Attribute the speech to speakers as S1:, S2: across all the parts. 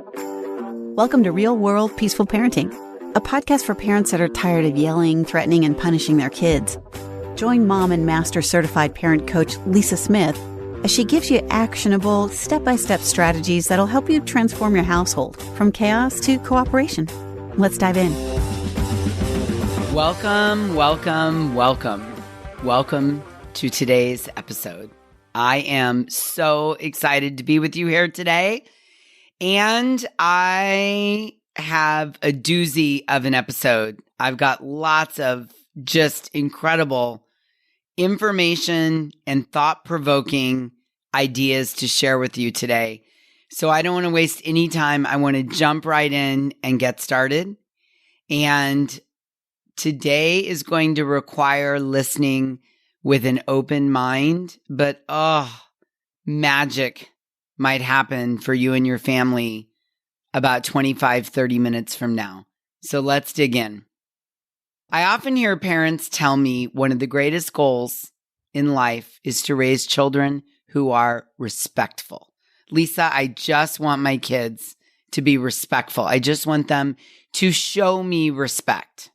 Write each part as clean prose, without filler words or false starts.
S1: Welcome to Real World Peaceful Parenting, a podcast for parents that are tired of yelling, threatening, and punishing their kids. Join mom and master certified parent coach Lisa Smith as she gives you actionable, step-by-step strategies that'll help you transform your household from chaos to cooperation. Let's dive in.
S2: Welcome to today's episode. I am so excited to be with you here today. And I have a doozy of an episode. I've got lots of just incredible information and thought-provoking ideas to share with you today. So I don't want to waste any time. I want to jump right in and get started. And today is going to require listening with an open mind, but magic might happen for you and your family about 25, 30 minutes from now. So let's dig in. I often hear parents tell me one of the greatest goals in life is to raise children who are respectful. Lisa, I just want my kids to be respectful. I just want them to show me respect.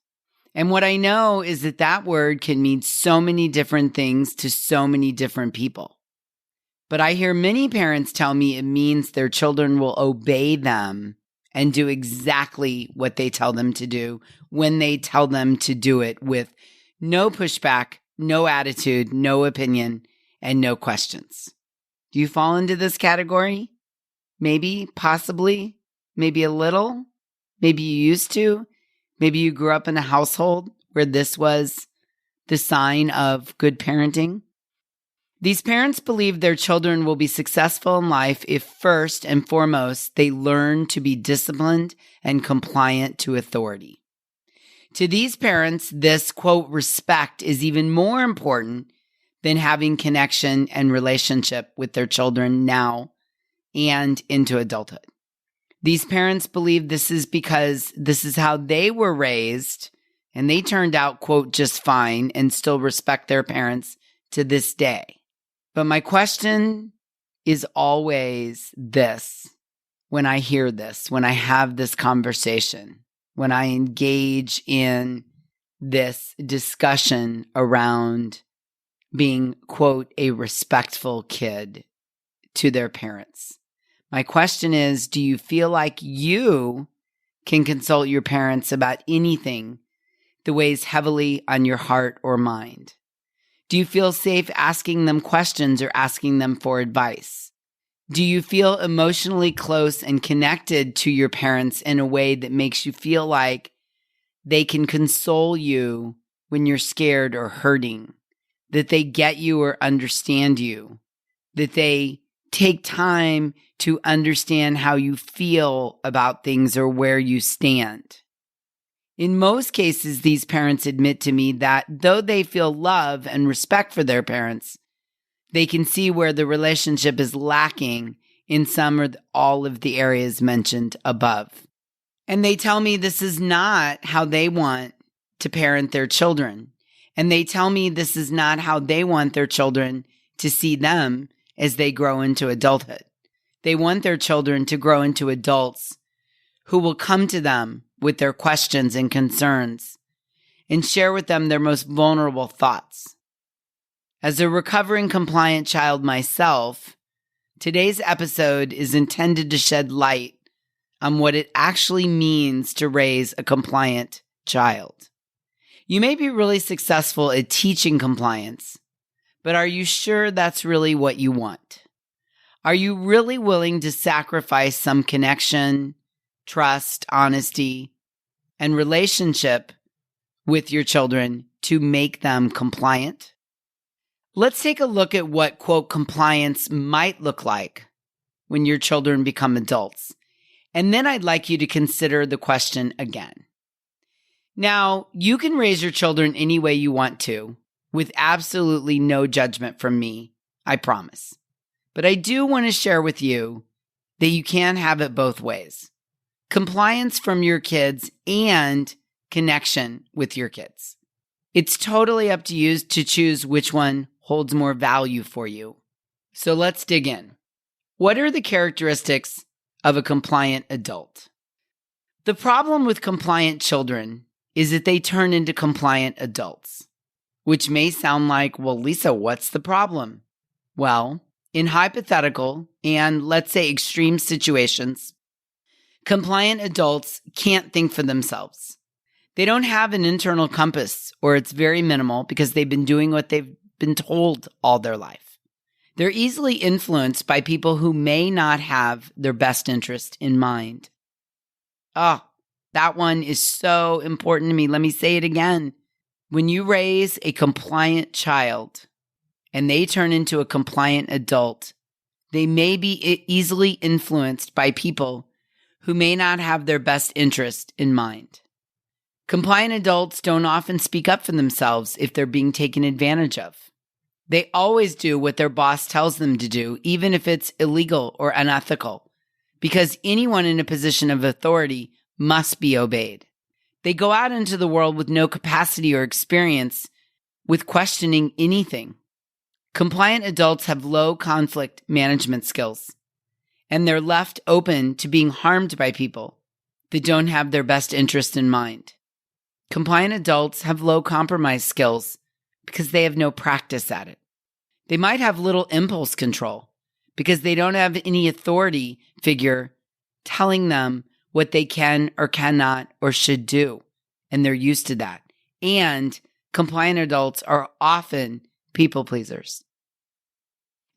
S2: And what I know is that that word can mean so many different things to so many different people. But I hear many parents tell me it means their children will obey them and do exactly what they tell them to do when they tell them to do it with no pushback, no attitude, no opinion, and no questions. Do you fall into this category? Maybe, possibly, maybe a little. Maybe you used to. Maybe you grew up in a household where this was the sign of good parenting. These parents believe their children will be successful in life if first and foremost they learn to be disciplined and compliant to authority. To these parents, this, quote, respect is even more important than having connection and relationship with their children now and into adulthood. These parents believe this is because this is how they were raised and they turned out, quote, just fine and still respect their parents to this day. But my question is always this, when I hear this, when I have this conversation, when I engage in this discussion around being, quote, a respectful kid to their parents. My question is, do you feel like you can consult your parents about anything that weighs heavily on your heart or mind? Do you feel safe asking them questions or asking them for advice? Do you feel emotionally close and connected to your parents in a way that makes you feel like they can console you when you're scared or hurting? That they get you or understand you? That they take time to understand how you feel about things or where you stand? In most cases, these parents admit to me that though they feel love and respect for their parents, they can see where the relationship is lacking in some or all of the areas mentioned above. And they tell me this is not how they want to parent their children. And they tell me this is not how they want their children to see them as they grow into adulthood. They want their children to grow into adults who will come to them with their questions and concerns and share with them their most vulnerable thoughts. As a recovering compliant child myself, today's episode is intended to shed light on what it actually means to raise a compliant child. You may be really successful at teaching compliance, but are you sure that's really what you want? Are you really willing to sacrifice some connection, trust, honesty, and relationship with your children to make them compliant? Let's take a look at what, quote, compliance might look like when your children become adults. And then I'd like you to consider the question again. Now, you can raise your children any way you want to, with absolutely no judgment from me, I promise. But I do want to share with you that you can have it both ways. Compliance from your kids and connection with your kids. It's totally up to you to choose which one holds more value for you. So let's dig in. What are the characteristics of a compliant adult. The problem with compliant children is that they turn into compliant adults, which may sound like, well, Lisa, what's the problem? Well, in hypothetical and let's say extreme situations, compliant adults can't think for themselves. They don't have an internal compass, or it's very minimal because they've been doing what they've been told all their life. They're easily influenced by people who may not have their best interest in mind. Oh, that one is so important to me. Let me say it again. When you raise a compliant child and they turn into a compliant adult, they may be easily influenced by people who may not have their best interest in mind. Compliant adults don't often speak up for themselves if they're being taken advantage of. They always do what their boss tells them to do, even if it's illegal or unethical, because anyone in a position of authority must be obeyed. They go out into the world with no capacity or experience with questioning anything. Compliant adults have low conflict management skills, and they're left open to being harmed by people that don't have their best interest in mind. Compliant adults have low compromise skills because they have no practice at it. They might have little impulse control because they don't have any authority figure telling them what they can or cannot or should do, and they're used to that. And compliant adults are often people pleasers.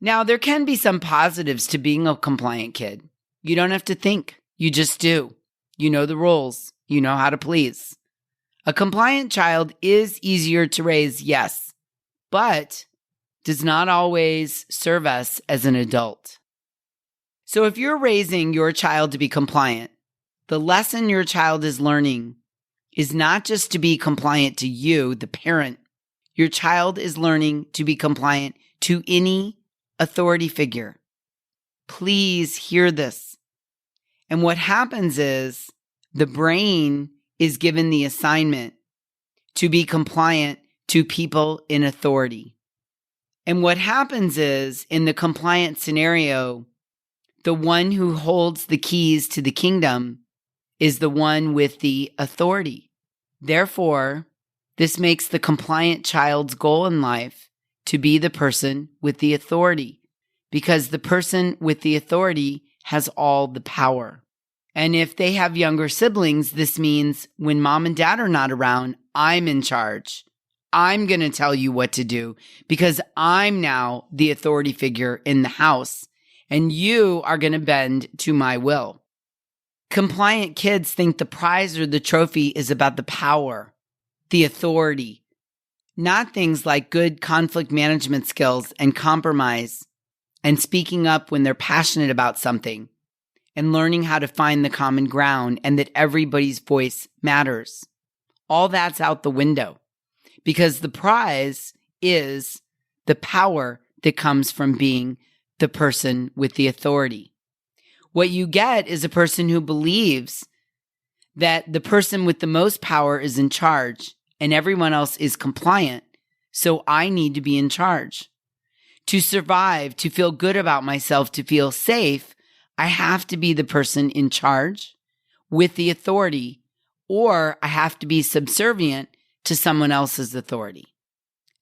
S2: Now, there can be some positives to being a compliant kid. You don't have to think. You just do. You know the rules. You know how to please. A compliant child is easier to raise, yes, but does not always serve us as an adult. So if you're raising your child to be compliant, the lesson your child is learning is not just to be compliant to you, the parent. Your child is learning to be compliant to any authority figure. Please hear this. And what happens is the brain is given the assignment to be compliant to people in authority. And what happens is, in the compliant scenario, the one who holds the keys to the kingdom is the one with the authority. Therefore, this makes the compliant child's goal in life to be the person with the authority, because the person with the authority has all the power. And if they have younger siblings, this means when mom and dad are not around, I'm in charge. I'm going to tell you what to do because I'm now the authority figure in the house, and you are going to bend to my will. Compliant kids think the prize or the trophy is about the power, the authority, not things like good conflict management skills and compromise and speaking up when they're passionate about something and learning how to find the common ground and that everybody's voice matters. All that's out the window because the prize is the power that comes from being the person with the authority. What you get is a person who believes that the person with the most power is in charge and everyone else is compliant, so I need to be in charge. To survive, to feel good about myself, to feel safe, I have to be the person in charge with the authority, or I have to be subservient to someone else's authority.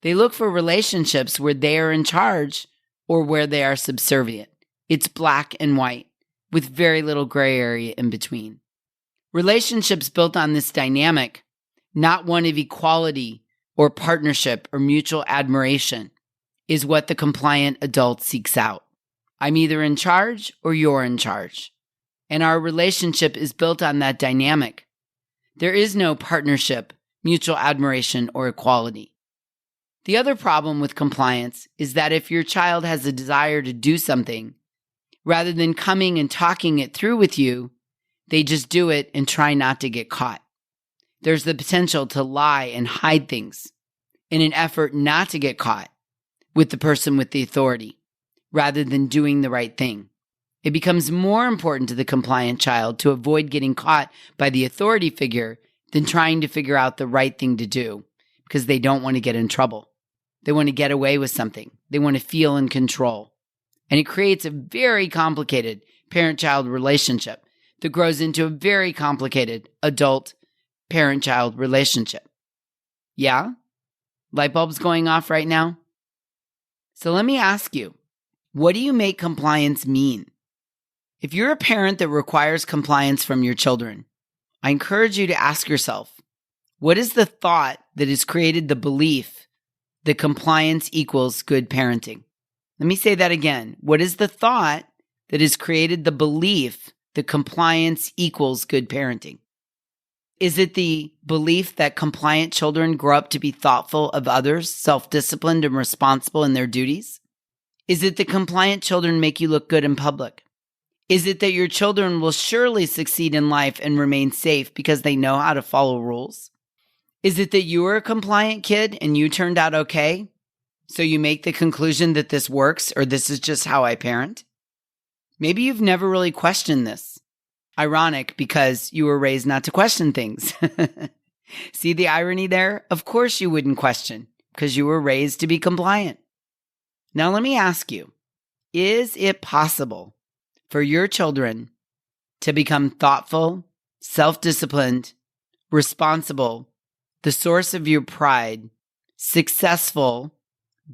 S2: They look for relationships where they are in charge or where they are subservient. It's black and white with very little gray area in between. Relationships built on this dynamic, not one of equality or partnership or mutual admiration, is what the compliant adult seeks out. I'm either in charge or you're in charge. And our relationship is built on that dynamic. There is no partnership, mutual admiration, or equality. The other problem with compliance is that if your child has a desire to do something, rather than coming and talking it through with you, they just do it and try not to get caught. There's the potential to lie and hide things in an effort not to get caught with the person with the authority, rather than doing the right thing. It becomes more important to the compliant child to avoid getting caught by the authority figure than trying to figure out the right thing to do because they don't want to get in trouble. They want to get away with something. They want to feel in control. And it creates a very complicated, parent-child relationship that grows into a very complicated adult parent-child relationship. Yeah? Light bulbs going off right now? So let me ask you, what do you make compliance mean? If you're a parent that requires compliance from your children, I encourage you to ask yourself, what is the thought that has created the belief that compliance equals good parenting? Let me say that again. What is the thought that has created the belief that compliance equals good parenting? Is it the belief that compliant children grow up to be thoughtful of others, self-disciplined, and responsible in their duties? Is it that compliant children make you look good in public? Is it that your children will surely succeed in life and remain safe because they know how to follow rules? Is it that you were a compliant kid and you turned out okay, so you make the conclusion that this works or this is just how I parent? Maybe you've never really questioned this. Ironic, because you were raised not to question things. See the irony there? Of course you wouldn't question, because you were raised to be compliant. Now let me ask you, is it possible for your children to become thoughtful, self-disciplined, responsible, the source of your pride, successful,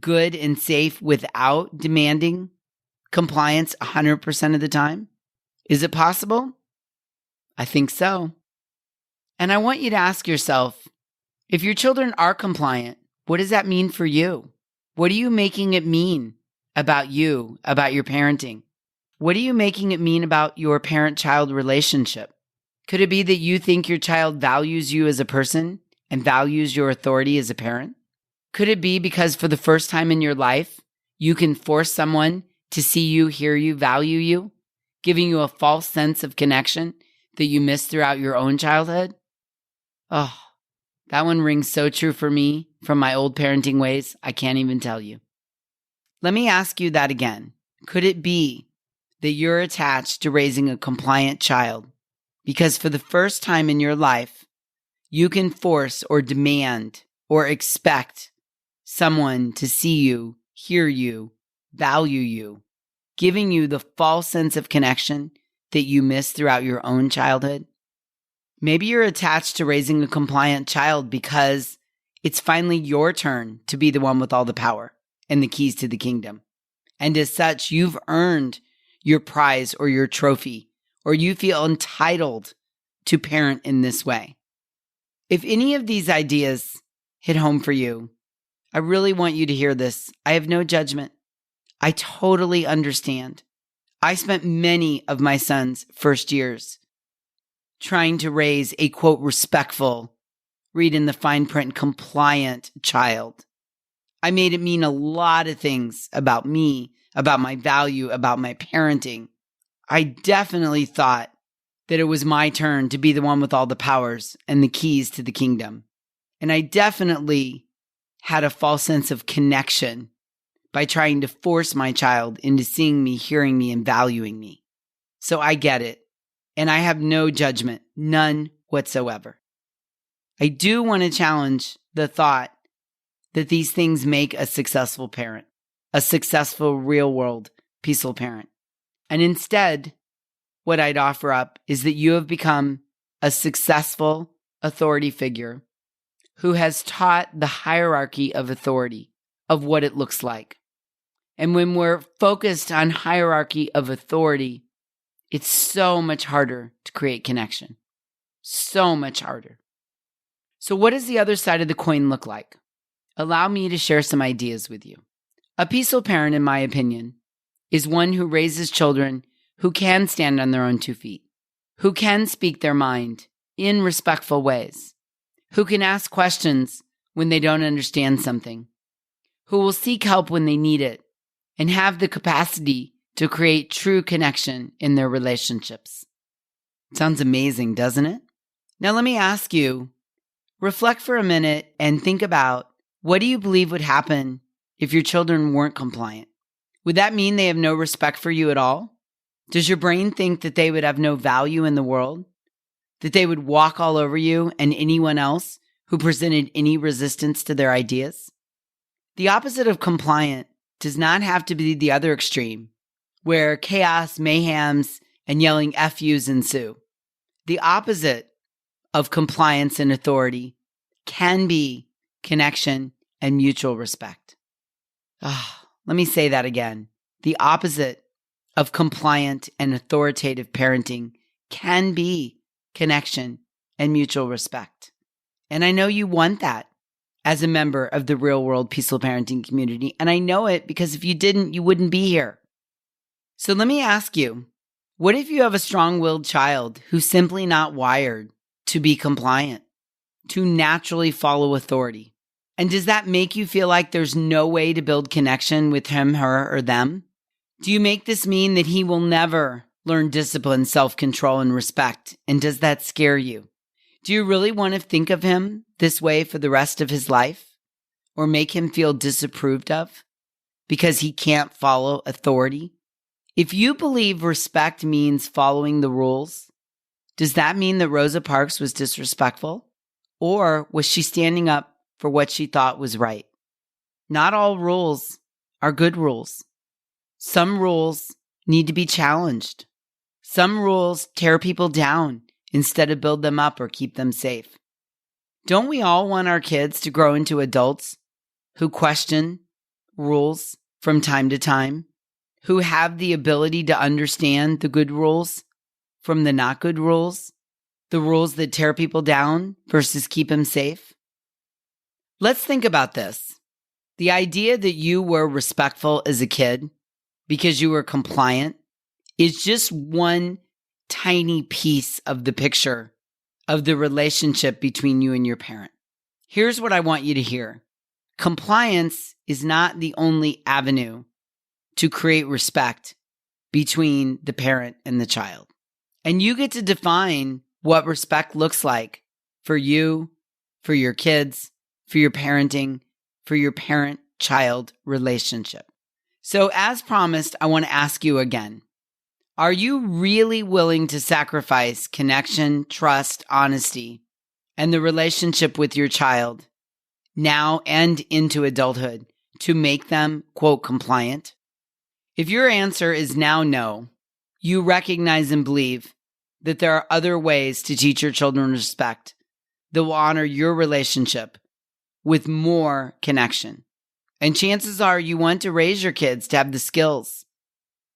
S2: good, and safe without demanding compliance 100% of the time? Is it possible? I think so. And I want you to ask yourself, if your children are compliant, what does that mean for you? What are you making it mean about you, about your parenting? What are you making it mean about your parent-child relationship? Could it be that you think your child values you as a person and values your authority as a parent? Could it be because for the first time in your life, you can force someone to see you, hear you, value you, giving you a false sense of connection that you missed throughout your own childhood? Oh, that one rings so true for me from my old parenting ways, I can't even tell you. Let me ask you that again. Could it be that you're attached to raising a compliant child because for the first time in your life, you can force or demand or expect someone to see you, hear you, value you, giving you the false sense of connection that you missed throughout your own childhood? Maybe you're attached to raising a compliant child because it's finally your turn to be the one with all the power and the keys to the kingdom. And as such, you've earned your prize or your trophy, or you feel entitled to parent in this way. If any of these ideas hit home for you, I really want you to hear this. I have no judgment. I totally understand. I spent many of my son's first years trying to raise a, quote, respectful, read in the fine print, compliant child. I made it mean a lot of things about me, about my value, about my parenting. I definitely thought that it was my turn to be the one with all the powers and the keys to the kingdom. And I definitely had a false sense of connection by trying to force my child into seeing me, hearing me, and valuing me. So I get it. And I have no judgment, none whatsoever. I do want to challenge the thought that these things make a successful parent, a successful real-world peaceful parent. And instead, what I'd offer up is that you have become a successful authority figure who has taught the hierarchy of authority, of what it looks like. And when we're focused on hierarchy of authority, it's so much harder to create connection. So much harder. So what does the other side of the coin look like? Allow me to share some ideas with you. A peaceful parent, in my opinion, is one who raises children who can stand on their own 2 feet, who can speak their mind in respectful ways, who can ask questions when they don't understand something, who will seek help when they need it, and have the capacity to create true connection in their relationships. Sounds amazing, doesn't it? Now let me ask you, reflect for a minute and think about, what do you believe would happen if your children weren't compliant? Would that mean they have no respect for you at all? Does your brain think that they would have no value in the world? That they would walk all over you and anyone else who presented any resistance to their ideas? The opposite of compliant does not have to be the other extreme, where chaos, mayhems, and yelling F yous ensue. The opposite of compliance and authority can be connection and mutual respect. Let me say that again. The opposite of compliant and authoritative parenting can be connection and mutual respect. And I know you want that as a member of the Real World Peaceful Parenting community. And I know it because if you didn't, you wouldn't be here. So let me ask you, what if you have a strong-willed child who's simply not wired to be compliant, to naturally follow authority? And does that make you feel like there's no way to build connection with him, her, or them? Do you make this mean that he will never learn discipline, self-control, and respect? And does that scare you? Do you really want to think of him this way for the rest of his life? Or make him feel disapproved of because he can't follow authority? If you believe respect means following the rules, does that mean that Rosa Parks was disrespectful? Or was she standing up for what she thought was right? Not all rules are good rules. Some rules need to be challenged. Some rules tear people down instead of build them up or keep them safe. Don't we all want our kids to grow into adults who question rules from time to time, who have the ability to understand the good rules from the not good rules, the rules that tear people down versus keep them safe? Let's think about this. The idea that you were respectful as a kid because you were compliant is just one tiny piece of the picture of the relationship between you and your parent. Here's what I want you to hear. Compliance is not the only avenue to create respect between the parent and the child. And you get to define what respect looks like for you, for your kids, for your parenting, for your parent-child relationship. So as promised, I want to ask you again, are you really willing to sacrifice connection, trust, honesty, and the relationship with your child now and into adulthood to make them, quote, compliant? If your answer is now no, you recognize and believe that there are other ways to teach your children respect that will honor your relationship with more connection. And chances are you want to raise your kids to have the skills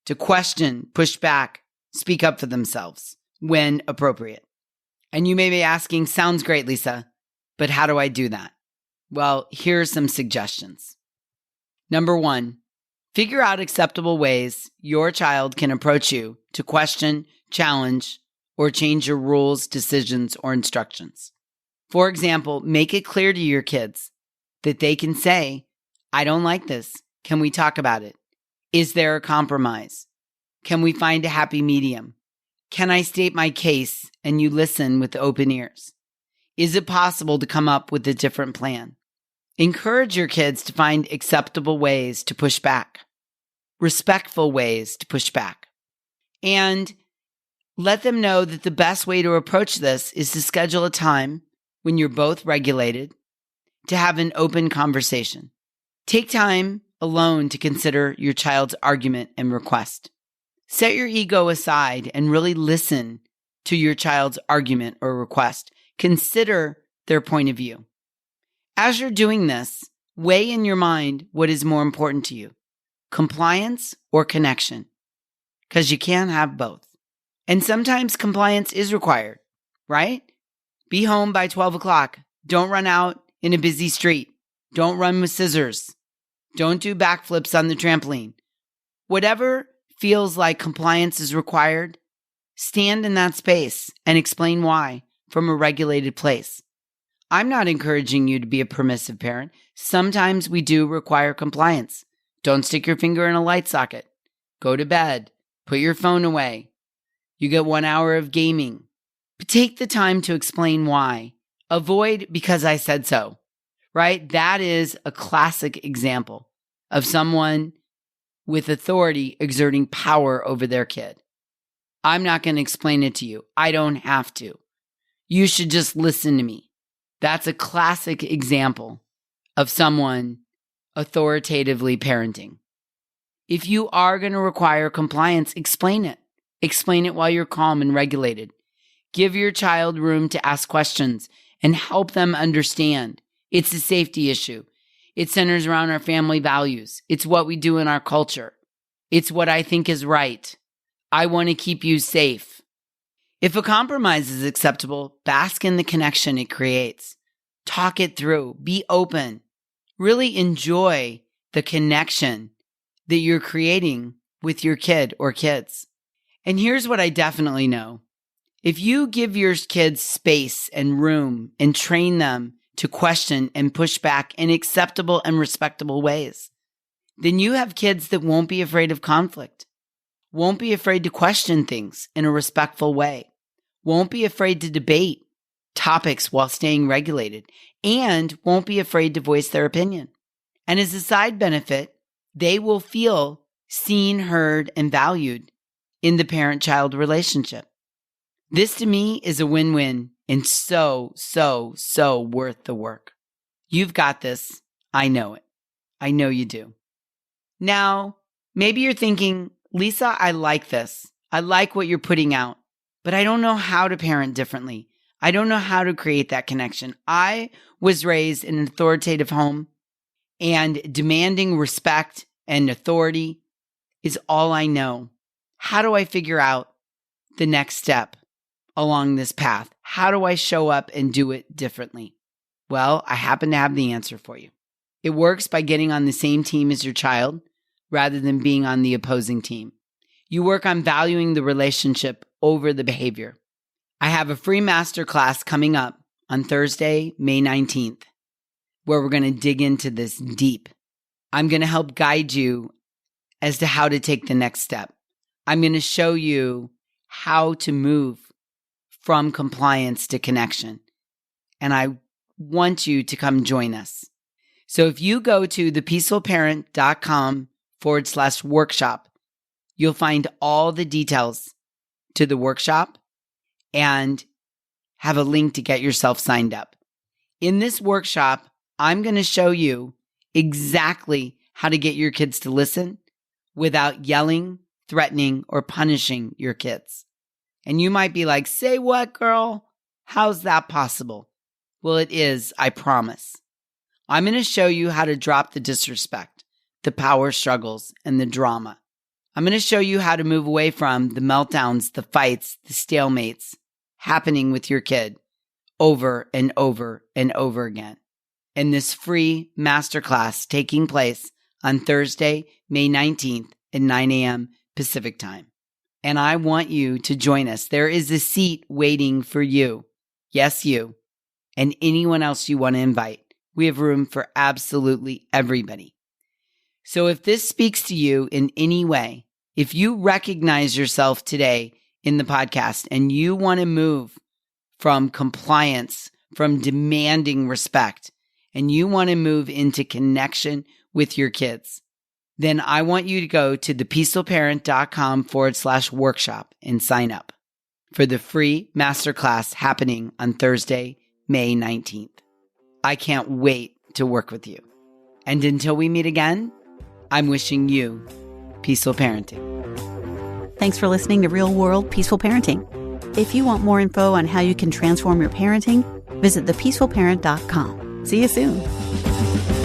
S2: to question, push back, speak up for themselves when appropriate. And you may be asking, sounds great, Lisa, but how do I do that? Well, here are some suggestions. Number 1, figure out acceptable ways your child can approach you to question, challenge, or change your rules, decisions, or instructions. For example, make it clear to your kids that they can say, I don't like this. Can we talk about it? Is there a compromise? Can we find a happy medium? Can I state my case and you listen with open ears? Is it possible to come up with a different plan? Encourage your kids to find acceptable ways to push back, respectful ways to push back, and let them know that the best way to approach this is to schedule a time when you're both regulated to have an open conversation. Take time alone to consider your child's argument and request. Set your ego aside and really listen to your child's argument or request. Consider their point of view. As you're doing this, weigh in your mind what is more important to you, compliance or connection, because you can't have both. And sometimes compliance is required, right? Be home by 12 o'clock. Don't run out in a busy street. Don't run with scissors. Don't do backflips on the trampoline. Whatever feels like compliance is required, stand in that space and explain why from a regulated place. I'm not encouraging you to be a permissive parent. Sometimes we do require compliance. Don't stick your finger in a light socket. Go to bed. Put your phone away. You get 1 hour of gaming. But take the time to explain why. Avoid because I said so, right? That is a classic example of someone with authority exerting power over their kid. I'm not going to explain it to you. I don't have to. You should just listen to me. That's a classic example of someone authoritatively parenting. If you are going to require compliance, explain it. Explain it while you're calm and regulated. Give your child room to ask questions and help them understand. It's a safety issue. It centers around our family values. It's what we do in our culture. It's what I think is right. I want to keep you safe. If a compromise is acceptable, bask in the connection it creates. Talk it through. Be open. Really enjoy the connection that you're creating with your kid or kids. And here's what I definitely know. If you give your kids space and room and train them to question and push back in acceptable and respectable ways, then you have kids that won't be afraid of conflict, won't be afraid to question things in a respectful way, won't be afraid to debate topics while staying regulated, and won't be afraid to voice their opinion. And as a side benefit, they will feel seen, heard, and valued in the parent-child relationship. This to me is a win-win and so worth the work. You've got this. I know it. I know you do. Now, maybe you're thinking, Lisa, I like this. I like what you're putting out, but I don't know how to parent differently. I don't know how to create that connection. I was raised in an authoritative home, and demanding respect and authority is all I know. How do I figure out the next step along this path? How do I show up and do it differently? Well, I happen to have the answer for you. It works by getting on the same team as your child rather than being on the opposing team. You work on valuing the relationship over the behavior. I have a free masterclass coming up on Thursday, May 19th, where we're going to dig into this deep. I'm going to help guide you as to how to take the next step. I'm going to show you how to move from compliance to connection. And I want you to come join us. So if you go to thepeacefulparent.com/workshop, you'll find all the details to the workshop and have a link to get yourself signed up. In this workshop, I'm going to show you exactly how to get your kids to listen without yelling, threatening, or punishing your kids. And you might be like, say what, girl? How's that possible? Well, it is, I promise. I'm going to show you how to drop the disrespect, the power struggles, and the drama. I'm going to show you how to move away from the meltdowns, the fights, the stalemates happening with your kid over and over and over again. In this free masterclass taking place on Thursday, May 19th at 9 a.m. Pacific time. And I want you to join us. There is a seat waiting for you. Yes, you. And anyone else you want to invite. We have room for absolutely everybody. So if this speaks to you in any way, if you recognize yourself today in the podcast and you want to move from compliance, from demanding respect, and you want to move into connection with your kids, then I want you to go to thepeacefulparent.com/workshop and sign up for the free masterclass happening on Thursday, May 19th. I can't wait to work with you. And until we meet again, I'm wishing you peaceful parenting.
S1: Thanks for listening to Real World Peaceful Parenting. If you want more info on how you can transform your parenting, visit thepeacefulparent.com. See you soon.